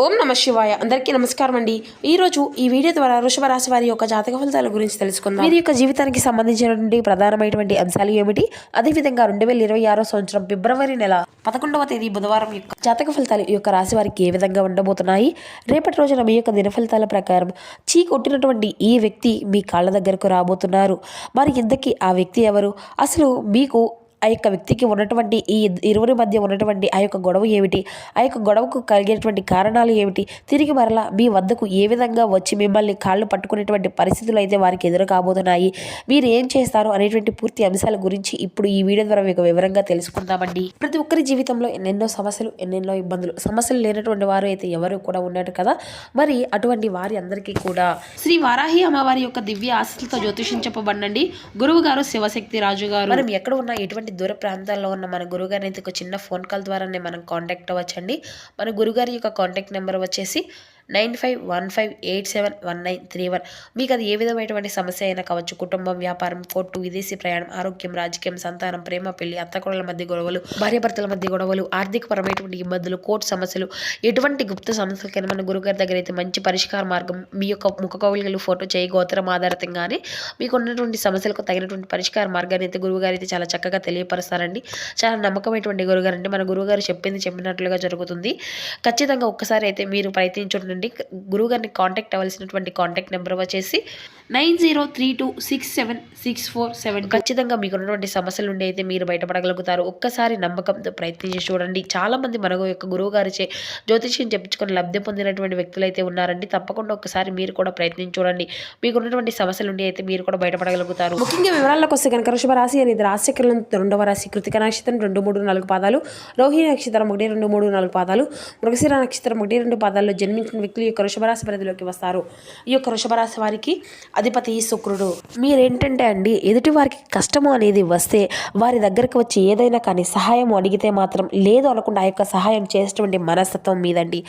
ఓం నమ శివాయ. అందరికీ నమస్కారం అండి. ఈరోజు ఈ వీడియో ద్వారా వృషభ రాశి వారి యొక్క జాతక ఫలితాల గురించి తెలుసుకుందాం. వీరి యొక్క జీవితానికి సంబంధించినటువంటి ప్రధానమైనటువంటి అంశాలు ఏమిటి, అదేవిధంగా 2026 సంవత్సరం ఫిబ్రవరి నెల 11వ తేదీ బుధవారం యొక్క జాతక ఫలితాలు ఈ యొక్క రాశి వారికి ఏ విధంగా ఉండబోతున్నాయి, రేపటి రోజున మీ యొక్క దిన ఫలితాల ప్రకారం చీ కొట్టినటువంటి ఈ వ్యక్తి మీ కాళ్ళ దగ్గరకు రాబోతున్నారు. మరి ఇంతకీ ఆ వ్యక్తి ఎవరు, అసలు మీకు ఆ యొక్క వ్యక్తికి ఉన్నటువంటి ఈ ఇరువురి మధ్య ఉన్నటువంటి ఆ యొక్క గొడవ ఏమిటి, ఆ యొక్క గొడవకు కలిగేటువంటి కారణాలు ఏమిటి, తిరిగి మరలా మీ వద్దకు ఏ విధంగా వచ్చి మిమ్మల్ని కాళ్ళు పట్టుకునేటువంటి పరిస్థితులు అయితే వారికి ఎదురు కాబోతున్నాయి, మీరు ఏం చేస్తారు అనేటువంటి పూర్తి అంశాల గురించి ఇప్పుడు ఈ వీడియో ద్వారా మీకు వివరంగా తెలుసుకుందామండి. ప్రతి ఒక్కరి జీవితంలో ఎన్నెన్నో సమస్యలు, ఎన్నెన్నో ఇబ్బందులు, సమస్యలు లేనటువంటి వారు అయితే ఎవరు కూడా ఉన్నారు కదా. మరి అటువంటి వారి అందరికీ కూడా శ్రీ వారాహి అమ్మవారి యొక్క దివ్య ఆశీస్సులతో జ్యోతిషం చెప్పబడినండి గురువు గారు శివశక్తి రాజు గారు. మనం ఎక్కడ ఉన్నా ఎటువంటి దూర ప్రాంతాల్లో ఉన్న మన గురుగారిని అయితే ఒక చిన్న ఫోన్ కాల్ ద్వారానే మనం కాంటాక్ట్ అవ్వచ్చండి. మన గురుగారి యొక్క కాంటాక్ట్ నెంబర్ వచ్చేసి 9515871931. మీకు అది ఏ విధమైనటువంటి సమస్య అయినా కావచ్చు, కుటుంబం, వ్యాపారం, కోర్టు, విదేశీ ప్రయాణం, ఆరోగ్యం, రాజకీయం, సంతానం, ప్రేమ, పెళ్లి, అత్తకోడల మధ్య గొడవలు, భార్యాభర్తల మధ్య గొడవలు, ఆర్థికపరమైనటువంటి ఇబ్బందులు, కోర్టు సమస్యలు, ఎటువంటి గుప్త సమస్యలకైనా మన గురుగారి దగ్గర అయితే మంచి పరిష్కార మార్గం, మీ యొక్క ముఖ కవళికలు ఫోటో చేయి గోత్రం ఆధారితంగానే మీకు ఉన్నటువంటి సమస్యలకు తగినటువంటి పరిష్కార మార్గాన్ని అయితే గురువుగారు అయితే చాలా చక్కగా తెలియపరుస్తారండి. చాలా నమ్మకమైనటువంటి గురుగారు అండి. మన గురువుగారు చెప్పినట్లుగా జరుగుతుంది. ఖచ్చితంగా ఒక్కసారి అయితే మీరు ప్రయత్నించండి. గురువుగారిని కాంటాక్ట్ అవ్వాల్సినటువంటి కాంటాక్ట్ నెంబర్ వచ్చేసి 9032676647. ఖచ్చితంగా మీకు ఉన్నటువంటి సమస్యల నుండి అయితే మీరు బయటపడగలుగుతారు. ఒక్కసారి నమ్మకంతో ప్రయత్నించి చూడండి. చాలా మంది మన యొక్క గురువు గారిచే జ్యోతిష్యం చెప్పించుకొని లబ్ధి పొందినటువంటి వ్యక్తులు అయితే ఉన్నారండి. తప్పకుండా ఒక్కసారి మీరు కూడా ప్రయత్నించి చూడండి. మీకు ఉన్నటువంటి సమస్యల నుండి అయితే మీరు కూడా బయటపడగలుగుతారు. ముఖ్యంగా వివరాలకు వస్తే కనుక వృషభ రాశి అనేది రాశిచక్రంలో 2వ రాశి, కృతిక నక్షత్రం 2, 3, 4 పాదాలు, రోహిణి నక్షత్రం 1, 2, 3, 4 పాదాలు, మృగశిర నక్షత్రం 1, 2 పాదాల్లో జన్మించిన వ్యక్తులు ఈ యొక్క వృషభ రాశి పరిధిలోకి వస్తారు. ఈ యొక్క వృషభ రాశి వారికి అధిపతి శుక్రుడు. మీరేంటంటే అండి, ఎదుటి వారికి కష్టము అనేది వస్తే వారి దగ్గరకు వచ్చి ఏదైనా కానీ సహాయం అడిగితే మాత్రం లేదు అనకుండా ఆ యొక్క సహాయం చేసేటువంటి మనస్తత్వం మీదండి.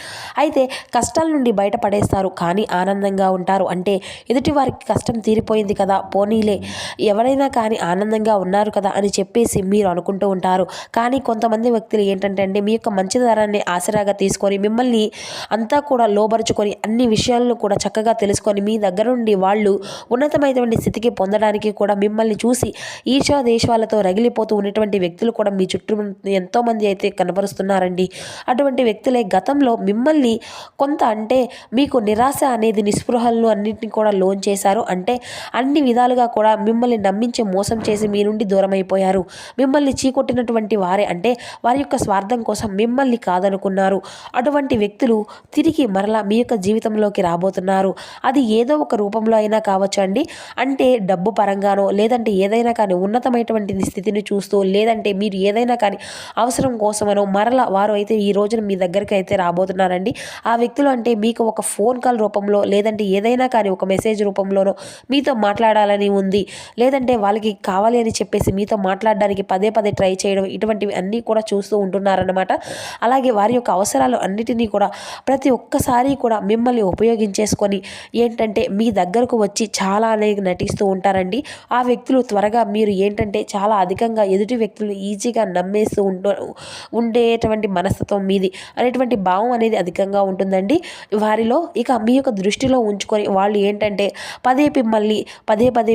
అయితే కష్టాల నుండి బయటపడేస్తారు, కానీ ఆనందంగా ఉంటారు. అంటే ఎదుటి వారికి కష్టం తీరిపోయింది కదా, పోనీలే ఎవరైనా కానీ ఆనందంగా ఉన్నారు కదా అని చెప్పేసి మీరు అనుకుంటూ ఉంటారు. కానీ కొంతమంది వ్యక్తులు ఏంటంటే అండి, మీ యొక్క మంచితనాన్ని ఆసరాగా తీసుకొని మిమ్మల్ని అంతా కూడా లోబరుచుకొని అన్ని విషయాలను కూడా చక్కగా తెలుసుకొని మీ దగ్గర నుండి వాళ్ళు ఉన్నతమైనటువంటి స్థితికి పొందడానికి కూడా మిమ్మల్ని చూసి ఈర్ష్యా దేశాలతో రగిలిపోతూ ఉన్నటువంటి వ్యక్తులు కూడా మీ చుట్టూ ఎంతోమంది అయితే కనబరుస్తున్నారండి. అటువంటి వ్యక్తులే గతంలో మిమ్మల్ని కొంత అంటే మీకు నిరాశ అనేది నిస్పృహలను అన్నింటినీ కూడా లోన్ చేశారు. అంటే అన్ని విధాలుగా కూడా మిమ్మల్ని నమ్మించి మోసం చేసి మీ నుండి దూరం అయిపోయారు. మిమ్మల్ని చీకొట్టినటువంటి వారే, అంటే వారి యొక్క స్వార్థం కోసం మిమ్మల్ని కాదనుకున్నారు. అటువంటి వ్యక్తులు తిరిగి మరలా మీ యొక్క జీవితంలోకి రాబోతున్నారు. అది ఏదో ఒక రూపంలో అయినా కావచ్చు అండి. అంటే డబ్బు పరంగానో, లేదంటే ఏదైనా కానీ ఉన్నతమైనటువంటి స్థితిని చూస్తూ, లేదంటే మీరు ఏదైనా కానీ అవసరం కోసమనో మరలా వారు అయితే ఈ రోజున మీ దగ్గరికి అయితే రాబోతున్నారండి. ఆ వ్యక్తులు అంటే మీకు ఒక ఫోన్ కాల్ రూపంలో, లేదంటే ఏదైనా కానీ ఒక మెసేజ్ రూపంలోనో మీతో మాట్లాడాలని ఉంది, లేదంటే వాళ్ళకి కావాలి అని చెప్పేసి మీతో మాట్లాడడానికి పదే ట్రై చేయడం, ఇటువంటివి అన్నీ కూడా చూస్తూ ఉంటున్నారన్నమాట. అలాగే వారి యొక్క అవసరాలు అన్నిటినీ కూడా ప్రతి ఒక్కసారి కూడా మిమ్మల్ని ఉపయోగించేసుకొని ఏంటంటే మీ దగ్గరకు వచ్చి చాలా అనేది నటిస్తూ ఉంటారండి. ఆ వ్యక్తులు త్వరగా మీరు ఏంటంటే చాలా అధికంగా ఎదుటి వ్యక్తులు ఈజీగా నమ్మేస్తూ ఉండేటువంటి మనస్తత్వం మీది అనేటువంటి భావం అనేది అధికంగా ఉంటుందండి వారిలో. ఇక మీ యొక్క దృష్టిలో ఉంచుకొని వాళ్ళు ఏంటంటే పదే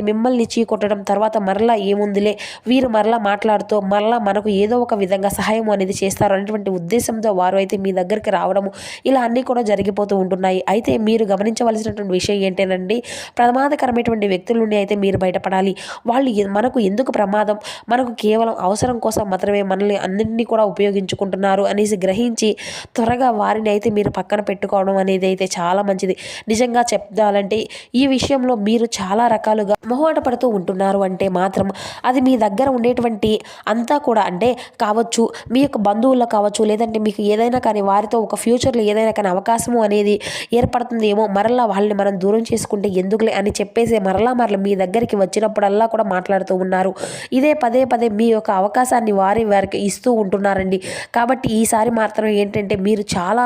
మిమ్మల్ని చీకొట్టడం, తర్వాత మరలా ఏముందిలే వీరు మరలా మాట్లాడుతూ మరలా మనకు ఏదో ఒక విధంగా సహాయం అనేది చేస్తారు అనేటువంటి ఉద్దేశంతో వారు అయితే మీ దగ్గరికి రావడము, ఇలా అన్నీ కూడా జరిగిపోతూ ఉంటున్నాయి. అయితే మీరు గమనించవలసినటువంటి విషయం ఏంటేనండి, ప్రమాదకరమైనటువంటి వ్యక్తుల నుండి అయితే మీరు బయటపడాలి. వాళ్ళు మనకు ఎందుకు ప్రమాదం, మనకు కేవలం అవసరం కోసం మాత్రమే మనల్ని అన్నింటినీ కూడా ఉపయోగించుకుంటున్నారు అనేసి గ్రహించి త్వరగా వారిని అయితే మీరు పక్కన పెట్టుకోవడం అనేది అయితే చాలా మంచిది. నిజంగా చెప్పాలంటే ఈ విషయంలో మీరు చాలా రకాలుగా మొహమాట పడుతూ ఉంటున్నారు అంటే మాత్రం అది మీ దగ్గర ఉండేటువంటి అంతా కూడా అంటే కావచ్చు, మీ యొక్క బంధువుల్లో కావచ్చు, లేదంటే మీకు ఏదైనా కానీ వారితో ఒక ఫ్యూచర్లో ఏదైనా కానీ అవకాశము అనేది ఏర్పడుతుందేమో, మరలా వాళ్ళని మనం దూరం చేసుకుంటే ఎందుకులే అని చెప్పేసి మరలా మీ దగ్గరికి వచ్చినప్పుడల్లా కూడా మాట్లాడుతూ ఉన్నారు. ఇదే పదే పదే మీ యొక్క అవకాశాన్ని వారికి ఇస్తూ ఉంటున్నారండి. కాబట్టి ఈసారి మాత్రం ఏంటంటే మీరు చాలా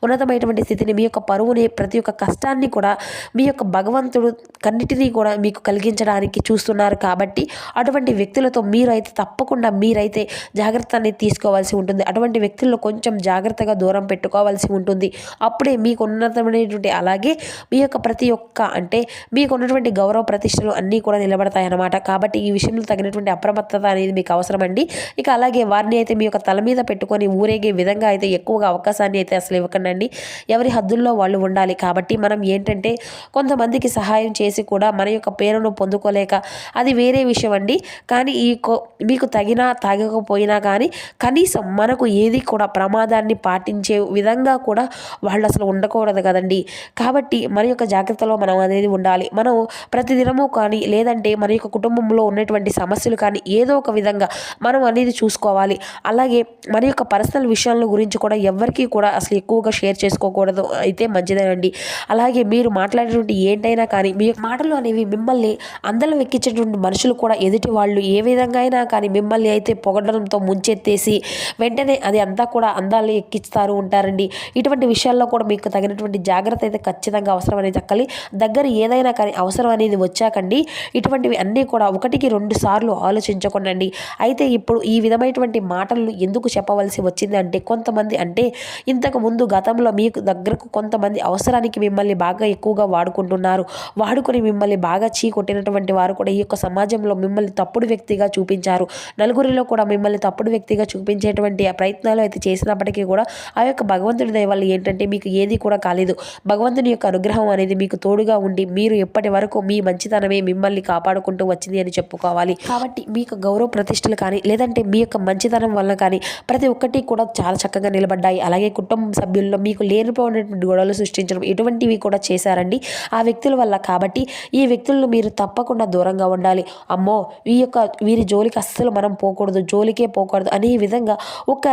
ఉన్నతమైనటువంటి స్థితిని, మీ యొక్క పరువుని, ప్రతి ఒక్క కష్టాన్ని కూడా మీ యొక్క భగవంతుడు కన్నిటినీ కూడా మీకు కలిగించడానికి చూస్తున్నారు. కాబట్టి అటువంటి వ్యక్తులతో మీరైతే జాగ్రత్త అనేది తీసుకోవాల్సి ఉంటుంది. అటువంటి వ్యక్తుల్లో కొంచెం జాగ్రత్తగా దూరం పెట్టుకోవాల్సి ఉంటుంది. అప్పుడే మీకు ఉన్నతమైనటువంటి, అలాగే మీ యొక్క ప్రతి ఒక్క మీకున్నటువంటి గౌరవ ప్రతిష్టలు అన్నీ కూడా నిలబడతాయన్నమాట. కాబట్టి ఈ విషయంలో తగినటువంటి అప్రమత్తత అనేది మీకు అవసరం అండి. ఇక అలాగే వారిని అయితే మీ యొక్క తల మీద పెట్టుకొని ఊరేగే విధంగా అయితే ఎక్కువగా అవకాశాన్ని అయితే అసలు ఇవ్వకండి. ఎవరి హద్దుల్లో వాళ్ళు ఉండాలి. కాబట్టి మనం ఏంటంటే కొంతమందికి సహాయం చేసి కూడా మన యొక్క పేరును పొందుకోలేక అది వేరే విషయం అండి. కానీ మీకు తాగకపోయినా కానీ కనీసం మనకు ఏది కూడా ప్రమాదాన్ని పాటించే విధంగా కూడా వాళ్ళు అసలు ఉండకూడదు కదండి. కాబట్టి మన యొక్క జాగ్రత్తలో మనం అనేది ఉండాలి. మనం ప్రతిదినము కానీ, లేదంటే మన యొక్క కుటుంబంలో ఉన్నటువంటి సమస్యలు కానీ ఏదో ఒక విధంగా మనం అనేది చూసుకోవాలి. అలాగే మన యొక్క పర్సనల్ విషయాల గురించి కూడా ఎవరికీ కూడా అసలు ఎక్కువగా షేర్ చేసుకోకూడదు అయితే మంచిదేనండి. అలాగే మీరు మాట్లాడేటువంటి ఏంటైనా కానీ మీ మాటలు అనేవి మిమ్మల్ని అందలం ఎక్కించేటువంటి మనుషులు కూడా ఎదుటి వాళ్ళు ఏ విధంగా అయినా కానీ మిమ్మల్ని అయితే పొగడడంతో ముంచెత్తేసి వెంటనే అది అంతా కూడా అందాన్ని ఎక్కిస్తారు ఉంటారండి. ఇటువంటి విషయాల్లో కూడా మీకు తగినటువంటి జాగ్రత్త అయితే ఖచ్చితంగా అవసరం అనేది దక్కాలి. దగ్గర ఏదైనా కానీ అవసరం అనేది వచ్చాకండి ఇటువంటివి అన్నీ కూడా 1-2 సార్లు ఆలోచించకండి. అయితే ఇప్పుడు ఈ విధమైనటువంటి మాటలు ఎందుకు చెప్పవలసి వచ్చింది అంటే, కొంతమంది ఇంతకు ముందు గతంలో మీకు దగ్గరకు కొంతమంది అవసరానికి మిమ్మల్ని బాగా ఎక్కువగా వాడుకొని మిమ్మల్ని బాగా చీకొట్టినటువంటి వారు కూడా ఈ యొక్క సమాజంలో మిమ్మల్ని తప్పుడు వ్యక్తిగా చూపించారు. నలుగురిలో కూడా మిమ్మల్ని తప్పుడు వ్యక్తిగా చూపించేటువంటి ఆ ప్రయత్నాలు అయితే చేసినప్పటికీ కూడా ఆ యొక్క భగవంతుడి దయ వల్ల ఏంటంటే మీకు ఏది కూడా కాలేదు. భగవంతుని యొక్క అనుగ్రహం అనేది మీకు తోడుగా ఉండి మీరు ఎప్పటి వరకు మీ మంచితనమే మిమ్మల్ని కాపాడుకుంటూ వచ్చింది అని చెప్పుకోవాలి. కాబట్టి మీకు గౌరవ ప్రతిష్టలు కానీ, లేదంటే మీ యొక్క మంచితనం వల్ల కానీ ప్రతి ఒక్కటి కూడా చాలా చక్కగా నిలబడ్డాయి. అలాగే కుటుంబ సభ్యుల్లో మీకు లేనిపోయినటువంటి గొడవలు సృష్టించడం ఇటువంటివి కూడా చేశారండి ఆ వ్యక్తుల వల్ల. కాబట్టి ఈ వ్యక్తులను మీరు తప్పకుండా దూరంగా ఉండాలి. అమ్మో వీరి జోలికి అస్సలు మనం జోలికే పోకూడదు అనే విధంగా ఒక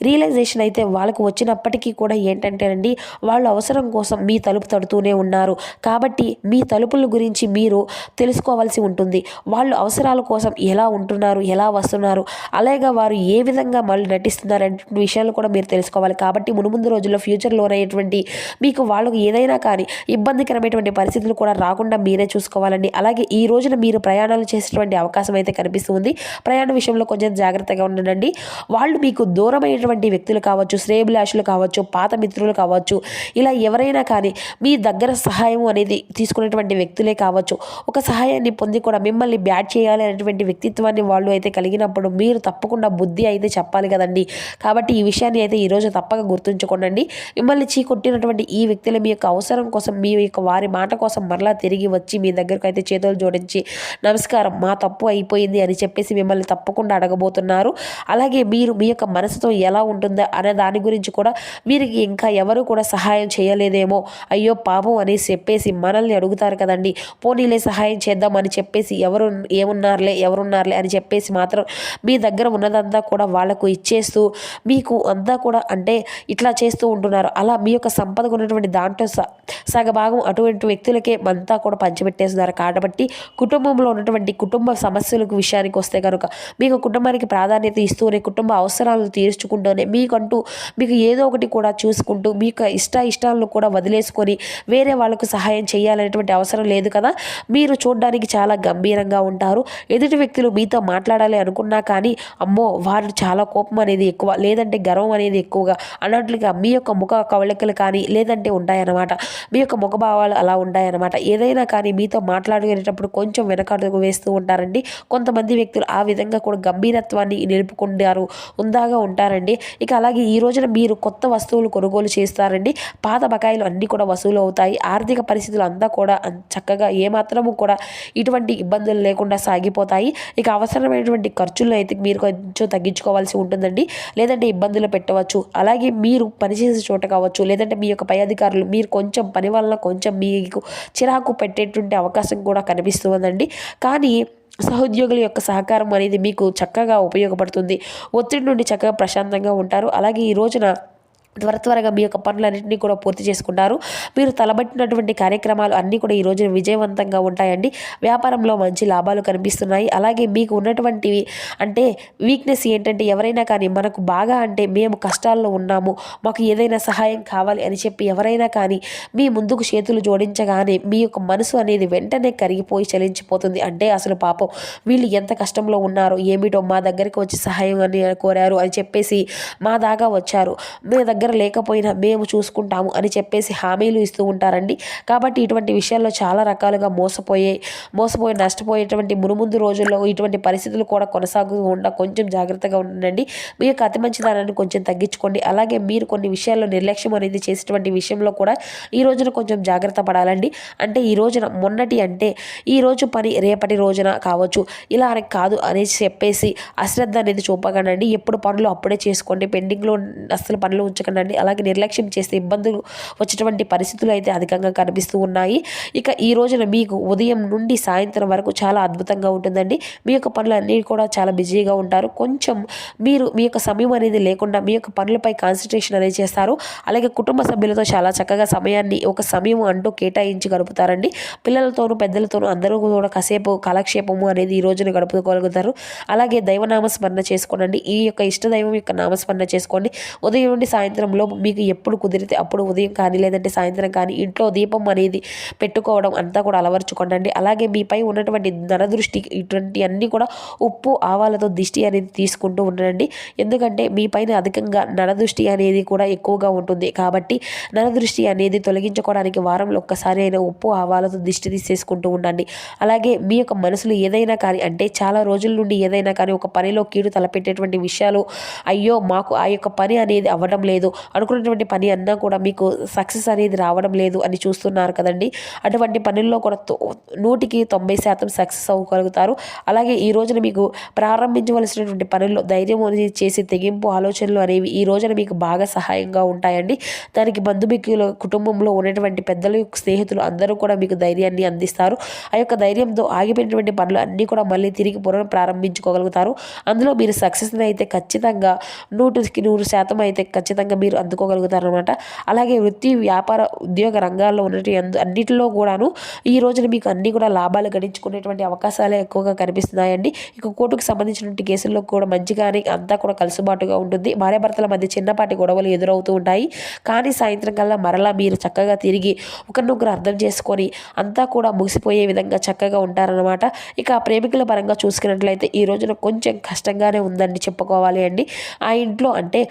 రియలైజేషన్ అయితే వాళ్ళకు వచ్చినప్పటికీ కూడా ఏంటంటేనండి, వాళ్ళు అవసరం కోసం మీ తలుపు తడుతూనే ఉన్నారు. కాబట్టి మీ తలుపుల గురించి మీరు తెలుసుకోవాల్సి ఉంటుంది. వాళ్ళు అవసరాల కోసం ఎలా ఉంటున్నారు, ఎలా వస్తున్నారు, అలాగే వారు ఏ విధంగా మళ్ళీ నటిస్తున్నారు అనే విషయాలు కూడా మీరు తెలుసుకోవాలి. కాబట్టి మునుముందు రోజుల్లో ఫ్యూచర్లోనటువంటి మీకు వాళ్ళకు ఏదైనా కానీ ఇబ్బందికరమైనటువంటి పరిస్థితులు కూడా రాకుండా మీరే చూసుకోవాలండి. అలాగే ఈ రోజున మీరు ప్రయాణాలు చేసేటువంటి అవకాశం అయితే కనిపిస్తుంది. ప్రయాణ విషయంలో కొంచెం జాగ్రత్తగా ఉండండి. వాళ్ళు మీకు దూరమైనటువంటి వ్యక్తులు కావచ్చు, శ్రేయభిలాషులు కావచ్చు, పాత మిత్రులు కావచ్చు, ఇలా ఎవరైనా కానీ మీ దగ్గర సహాయం అనేది తీసుకునేటువంటి వ్యక్తులే కావచ్చు. ఒక సహాయాన్ని పొంది కూడా మిమ్మల్ని బ్యాడ్ చేయాలి అనేటువంటి వ్యక్తిత్వాన్ని వాళ్ళు అయితే కలిగినప్పుడు మీరు తప్పకుండా బుద్ధి అయితే చెప్పాలి కదండి. కాబట్టి ఈ విషయాన్ని అయితే ఈరోజు తప్పక గుర్తుంచుకోండి. మిమ్మల్ని చీకొట్టినటువంటి ఈ వ్యక్తులు మీ యొక్క అవసరం కోసం, మీ యొక్క వారి మాట కోసం మరలా తిరిగి వచ్చి మీ దగ్గరకు అయితే చేతులు జోడించి నమస్కారం, మా తప్పు అయిపోయింది అని చెప్పేసి మిమ్మల్ని తప్పకుండా అడగబోతున్నారు. అలాగే మీరు మీ యొక్క మనసుతో ఎలా ఉంటుందో అనే దాని గురించి కూడా మీరు ఇంకా ఎవరు కూడా సహాయం చేయలేదేమో, అయ్యో పాపం అని చెప్పేసి మనల్ని అడుగుతారు కదండి. పోనీలే సహాయం చేద్దామని చెప్పేసి ఎవరున్నారులే అని చెప్పేసి మాత్రం మీ దగ్గర ఉన్నదంతా కూడా వాళ్లకు ఇచ్చేస్తూ మీకు అంతా కూడా ఇట్లా చేస్తూ ఉంటున్నారు. అలా మీ యొక్క సంపదకు ఉన్నటువంటి దాంట్లో సగభాగం అటువంటి వ్యక్తులకే అంతా కూడా పంచిపెట్టేస్తున్నారు. కాబట్టి కుటుంబంలో ఉన్నటువంటి కుటుంబ సమస్యలకు విషయానికి వస్తే కనుక మీకు కుటుంబానికి ప్రాధాన్యత ఇస్తూనే, కుటుంబ అవసరాలను తీర్చుకుంటూనే, మీకు ఏదో ఒకటి కూడా చూసుకుంటూ మీ యొక్క ఇష్టాలను కూడా వదిలేసుకొని వేరే వాళ్ళకు సహాయం చేయాలనేటువంటి అవసరం లేదు కదా. మీరు చూడడానికి చాలా గంభీరంగా ఉంటారు. ఎదుటి వ్యక్తులు మీతో మాట్లాడాలి అనుకున్నా కానీ అమ్మో వారు చాలా కోపం అనేది ఎక్కువ, లేదంటే గర్వం అనేది ఎక్కువగా అన్నట్లుగా మీ యొక్క ముఖ కవళికలు కానీ లేదంటే ఉంటాయన్నమాట. మీ యొక్క ముఖభావాలు అలా ఉంటాయన్నమాట. ఏదైనా కానీ మీతో మాట్లాడుకునేటప్పుడు కొంచెం వెనకడుగు వేస్తూ ఉంటారండి. కొంతమంది వ్యక్తులు ఆ విధంగా కూడా గంభీరత్వాన్ని నిలుపుకుంటారు, ఉందాగా ఉంటారండి. ఇక అలాగే ఈ రోజున మీరు కొత్త వస్తువులు కొనుగోలు చేస్తారండి. పాత బకాయిలు అన్నీ కూడా వసూలు అవుతాయి. ఆర్థిక పరిస్థితులు అంతా కూడా చక్కగా ఏమాత్రము కూడా ఇటువంటి ఇబ్బందులు లేకుండా సాగిపోతాయి. ఇక అవసరమైనటువంటి ఖర్చులను అయితే మీరు కొంచెం తగ్గించుకోవాల్సి ఉంటుందండి, లేదంటే ఇబ్బందులు పెట్టవచ్చు. అలాగే మీరు పనిచేసే చోట కావచ్చు, లేదంటే మీ యొక్క పై అధికారులు మీరు కొంచెం పని వల్ల కొంచెం మీకు చిరాకు పెట్టేటువంటి అవకాశం కూడా కనిపిస్తుందండి. కానీ సహోద్యోగుల యొక్క సహకారం అనేది మీకు చక్కగా ఉపయోగపడుతుంది. ఒత్తిడి నుండి చక్కగా ప్రశాంతంగా ఉంటారు. అలాగే ఈ రోజున త్వరగా మీ యొక్క పనులన్నింటినీ కూడా పూర్తి చేసుకుంటారు. మీరు తలబట్టినటువంటి కార్యక్రమాలు అన్నీ కూడా ఈ రోజు విజయవంతంగా ఉంటాయండి. వ్యాపారంలో మంచి లాభాలు కనిపిస్తున్నాయి. అలాగే మీకు ఉన్నటువంటివి అంటే వీక్నెస్ ఏంటంటే ఎవరైనా కానీ మనకు బాగా అంటే మేము కష్టాల్లో ఉన్నాము, మాకు ఏదైనా సహాయం కావాలి అని చెప్పి ఎవరైనా కానీ మీ ముందుకు చేతులు జోడించగానే మీ యొక్క మనసు అనేది వెంటనే కరిగిపోయి చలించిపోతుంది. అంటే అసలు పాపం వీళ్ళు ఎంత కష్టంలో ఉన్నారో ఏమిటో మా దగ్గరికి వచ్చి సహాయం అని కోరారు అని చెప్పేసి మా దాకా వచ్చారు, మీ దగ్గర లేకపోయినా మేము చూసుకుంటాము అని చెప్పేసి హామీలు ఇస్తూ ఉంటారండి. కాబట్టి ఇటువంటి విషయాల్లో చాలా రకాలుగా మోసపోయి నష్టపోయేటువంటి మునుముందు రోజుల్లో ఇటువంటి పరిస్థితులు కూడా కొనసాగకుండా కొంచెం జాగ్రత్తగా ఉండండి. మీ యొక్క అతి మంచిదానాన్ని కొంచెం తగ్గించుకోండి. అలాగే మీరు కొన్ని విషయాల్లో నిర్లక్ష్యం అనేది చేసేటువంటి విషయంలో కూడా ఈ రోజున కొంచెం జాగ్రత్త పడాలండి. అంటే ఈ రోజున మొన్నటి అంటే ఈ రోజు పని రేపటి రోజున కావచ్చు, ఇలా అని కాదు అనేసి చెప్పేసి అశ్రద్ధ అనేది చూపకండి. ఎప్పుడు పనులు అప్పుడే చేసుకోండి. పెండింగ్లో అస్సలు పనులు ఉంచకండి. అలాగే నిర్లక్ష్యం చేస్తే ఇబ్బందులు వచ్చేటువంటి పరిస్థితులు అయితే అధికంగా కనిపిస్తూ ఉన్నాయి. ఇక ఈ రోజున మీకు ఉదయం నుండి సాయంత్రం వరకు చాలా అద్భుతంగా ఉంటుందండి. మీ యొక్క పనులన్నీ కూడా చాలా బిజీగా ఉంటారు. కొంచెం మీరు మీ యొక్క సమయం అనేది లేకుండా మీ యొక్క పనులపై కాన్సన్ట్రేషన్ అనేది చేస్తారు. అలాగే కుటుంబ సభ్యులతో చాలా చక్కగా సమయాన్ని ఒక సమయం అంటూ కేటాయించి గడుపుతారండి. పిల్లలతోనూ పెద్దలతోనూ అందరూ కూడా కాసేపు కాలక్షేపము అనేది ఈ రోజున గడుపుకోగలుగుతారు. అలాగే దైవనామస్మరణ చేసుకోండి. ఈ యొక్క ఇష్టదైవం యొక్క నామస్మరణ చేసుకోండి. ఉదయం నుండి సాయంత్రంలో మీకు ఎప్పుడు కుదిరితే అప్పుడు ఉదయం కానీ లేదంటే సాయంత్రం కానీ ఇంట్లో దీపం అనేది పెట్టుకోవడం అంతా కూడా అలవర్చుకోండి. అలాగే మీపై ఉన్నటువంటి నరదృష్టి ఇటువంటి అన్నీ కూడా ఉప్పు ఆవాలతో దిష్టి అనేది తీసుకుంటూ ఉండండి. ఎందుకంటే మీ పైన అధికంగా నరదృష్టి అనేది కూడా ఎక్కువగా ఉంటుంది. కాబట్టి నరదృష్టి అనేది తొలగించుకోవడానికి వారంలో ఒక్కసారి అయినా ఉప్పు ఆవాలతో దిష్టి తీసేసుకుంటూ ఉండండి. అలాగే మీ యొక్క మనసులో ఏదైనా కానీ అంటే చాలా రోజుల నుండి ఏదైనా కానీ ఒక పనిలో కీడు తలపెట్టేటువంటి విషయాలు, అయ్యో మాకు ఆ యొక్క పని అనేది అవ్వడం లేదు, అనుకున్నటువంటి పని అన్నా కూడా మీకు సక్సెస్ అనేది రావడం లేదు అని చూస్తున్నారు కదండి. అటువంటి పనుల్లో కూడా 100% సక్సెస్ అవ్వగలుగుతారు. అలాగే ఈ రోజున మీకు ప్రారంభించవలసినటువంటి పనుల్లో ధైర్యం అనేది చేసి తెగింపు ఆలోచనలు అనేవి ఈ రోజున మీకు బాగా సహాయంగా ఉంటాయండి. దానికి బంధుమిత్రులు కుటుంబంలో ఉన్నటువంటి పెద్దలు స్నేహితులు అందరూ కూడా మీకు ధైర్యాన్ని అందిస్తారు. ఆ యొక్క ధైర్యంతో ఆగిపోయినటువంటి పనులు అన్నీ కూడా మళ్ళీ తిరిగి ప్రారంభించుకోగలుగుతారు. అందులో మీరు సక్సెస్ని అయితే ఖచ్చితంగా 100% అయితే ఖచ్చితంగా మీరు అందుకోగలుగుతారనమాట. అలాగే వృత్తి వ్యాపార ఉద్యోగ రంగాల్లో ఉన్నటువంటి అన్నిటిలో కూడాను ఈ రోజున మీకు అన్నీ కూడా లాభాలు గడించుకునేటువంటి అవకాశాలే ఎక్కువగా కనిపిస్తున్నాయండి. ఇక కోర్టుకు సంబంధించినటువంటి కేసుల్లో కూడా మంచిగానే అంతా కూడా కలుసుబాటుగా ఉంటుంది. భార్యాభర్తల మధ్య చిన్నపాటి గొడవలు ఎదురవుతూ ఉంటాయి. కానీ సాయంత్రం కల్లా మరలా మీరు చక్కగా తిరిగి ఒకరినొకరు అర్థం చేసుకొని అంతా కూడా ముగిసిపోయే విధంగా చక్కగా ఉంటారనమాట. ఇక ప్రేమికుల పరంగా చూసుకున్నట్లయితే ఈ రోజున కొంచెం కష్టంగానే ఉందండి చెప్పుకోవాలి అండి. ఆ ఇంట్లో అంటే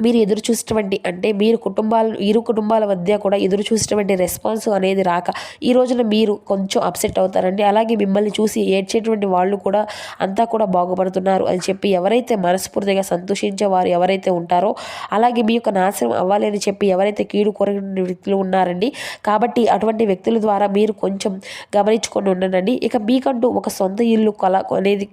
మీరు ఎదురు చూసేటువంటి అంటే ఇరు కుటుంబాల మధ్య కూడా ఎదురు చూసేటువంటి రెస్పాన్స్ అనేది రాక ఈ రోజున మీరు కొంచెం అప్సెట్ అవుతారండి. అలాగే మిమ్మల్ని చూసి ఏడ్చేటువంటి వాళ్ళు కూడా అంతా కూడా బాగుపడుతున్నారు అని చెప్పి ఎవరైతే మనస్ఫూర్తిగా సంతోషించే వారు ఎవరైతే ఉంటారో, అలాగే మీ యొక్క నాశనం అవ్వాలి అని చెప్పి ఎవరైతే కీడు కోరిన వ్యక్తులు ఉన్నారండి. కాబట్టి అటువంటి వ్యక్తుల ద్వారా మీరు కొంచెం గమనించుకొని ఉండండి. ఇక మీకంటూ ఒక సొంత ఇల్లు అనేది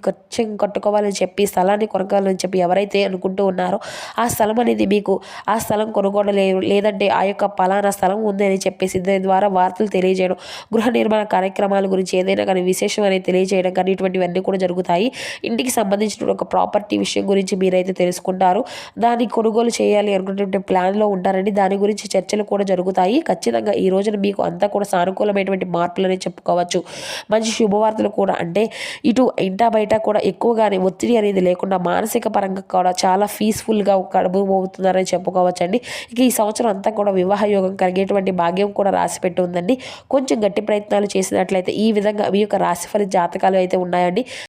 కట్టుకోవాలని చెప్పి స్థలాన్ని కొనకాలని చెప్పి ఎవరైతే అనుకుంటూ ఉన్నారో ఆ స్థలం అనేది మీకు ఆ స్థలం కొనుగోలు లేదంటే ఆ యొక్క పలానా స్థలం ఉంది అని చెప్పేసి దాని ద్వారా వార్తలు తెలియజేయడం, గృహ నిర్మాణ కార్యక్రమాల గురించి ఏదైనా కానీ విశేషం అనేది తెలియజేయడం కానీ ఇటువంటివన్నీ కూడా జరుగుతాయి. ఇంటికి సంబంధించిన ఒక ప్రాపర్టీ విషయం గురించి మీరైతే తెలుసుకుంటారు. దాన్ని కొనుగోలు చేయాలి అనుకున్నటువంటి ప్లాన్లో ఉంటారండి. దాని గురించి చర్చలు కూడా జరుగుతాయి. ఖచ్చితంగా ఈ రోజున మీకు అంతా కూడా సానుకూలమైనటువంటి మార్పులని చెప్పుకోవచ్చు. మంచి శుభవార్తలు కూడా అంటే ఇటు ఇంటా బయట కూడా ఎక్కువగానే ఒత్తిడి అనేది లేకుండా మానసిక పరంగా కూడా చాలా పీస్ఫుల్గా అవుతున్నారని చెప్పుకోవచ్చండి. ఇక ఈ సంవత్సరం అంతా కూడా వివాహ యోగం కలిగేటువంటి భాగ్యం కూడా రాసిపెట్టి ఉందండి. కొంచెం గట్టి ప్రయత్నాలు చేసినట్లయితే ఈ విధంగా మీ యొక్క రాశిఫల జాతకాలు అయితే ఉన్నాయండి.